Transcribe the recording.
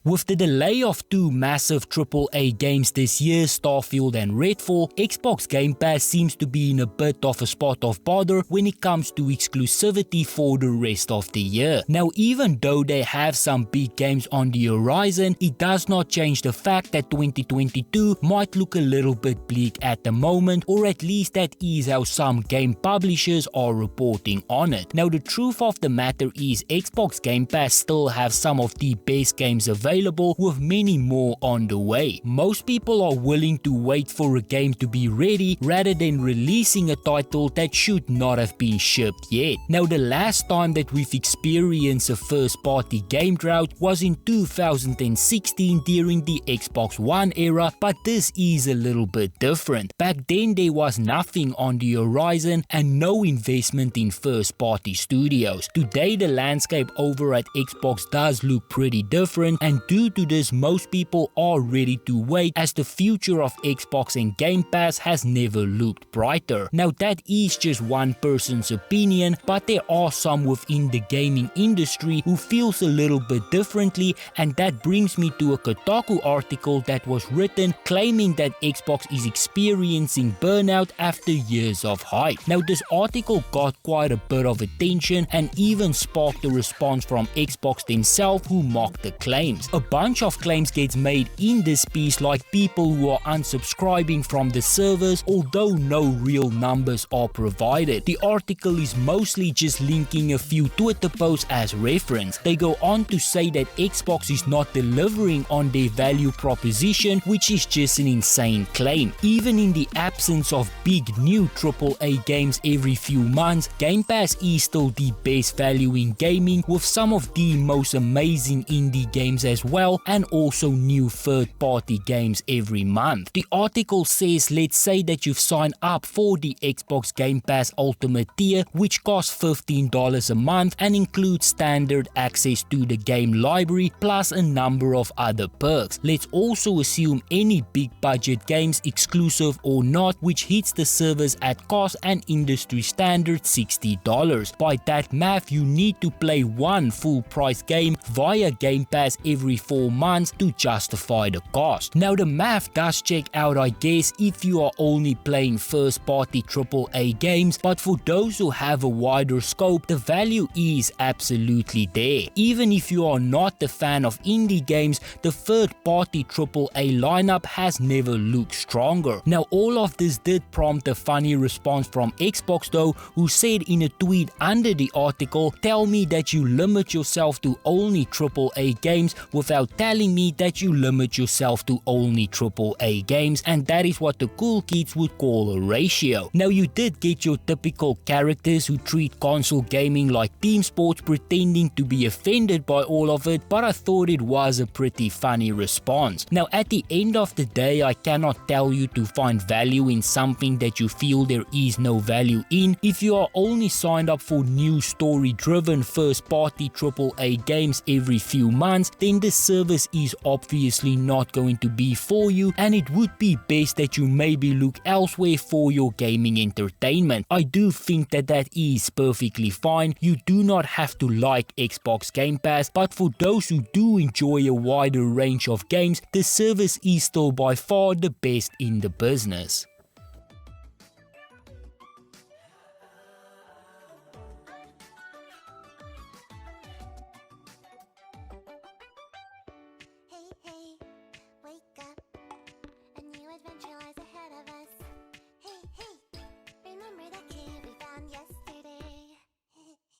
With the delay of two massive AAA games this year, Starfield and Redfall, Xbox Game Pass seems to be in a bit of a spot of bother when it comes to exclusivity for the rest of the year. Now, even though they have some big games on the horizon, it does not change the fact that 2022 might look a little bit bleak at the moment, or at least that is how some game publishers are reporting on it. Now, the truth of the matter is Xbox Game Pass still have some of the best games available, with many more on the way. Most people are willing to wait for a game to be ready rather than releasing a title that should not have been shipped yet. Now, the last time that we've experienced a first-party game drought was in 2016 during the Xbox One era, but this is a little bit different. Back then there was nothing on the horizon and no investment in first-party studios. Today the landscape over at Xbox does look pretty different, and due to this most people are ready to wait, as the future of Xbox and Game Pass has never looked brighter. Now, that is just one person's opinion, but there are some within the gaming industry who feels a little bit differently, and that brings me to a Kotaku article that was written claiming that Xbox is experiencing burnout after years of hype. Now, this article got quite a bit of attention and even sparked a response from Xbox themselves, who mocked the claims. A bunch of claims gets made in this piece, like people who are unsubscribing from the servers, although no real numbers are provided. The article is mostly just linking a few Twitter posts as reference. They go on to say that Xbox is not delivering on their value proposition, which is just an insane claim. Even in the absence of big new AAA games every few months, Game Pass is still the best value in gaming, with some of the most amazing indie games as well, and also new third-party games every month. The article says, let's say that you've signed up for the Xbox Game Pass Ultimate tier, which costs $15 a month and includes standard access to the game library plus a number of other perks. Let's also assume any big budget games, exclusive or not, which hits the servers at cost and industry standard $60. By that math, you need to play one full price game via Game Pass every 4 months to justify the cost. Now, the math does check out, I guess, if you are only playing first party AAA games, but for those who have a wider scope, the value is absolutely there. Even if you are not a fan of indie games, the third party AAA lineup has never looked stronger. Now, all of this did prompt a funny response from Xbox though, who said in a tweet under the article, "Tell me that you limit yourself to only AAA games without telling me that you limit yourself to only AAA games, and that is what the cool kids would call a ratio." Now, you did get your typical characters who treat console gaming like team sports, pretending to be offended by all of it, but I thought it was a pretty funny response. Now, at the end of the day, I cannot tell you to find value in something that you feel there is no value in. If you are only signed up for new story-driven first-party AAA games every few months, then the service is obviously not going to be for you, and it would be best that you maybe look elsewhere for your gaming entertainment. I do think that that is perfectly fine. You do not have to like Xbox Game Pass, but for those who do enjoy a wider range of games, the service is still by far the best in the business.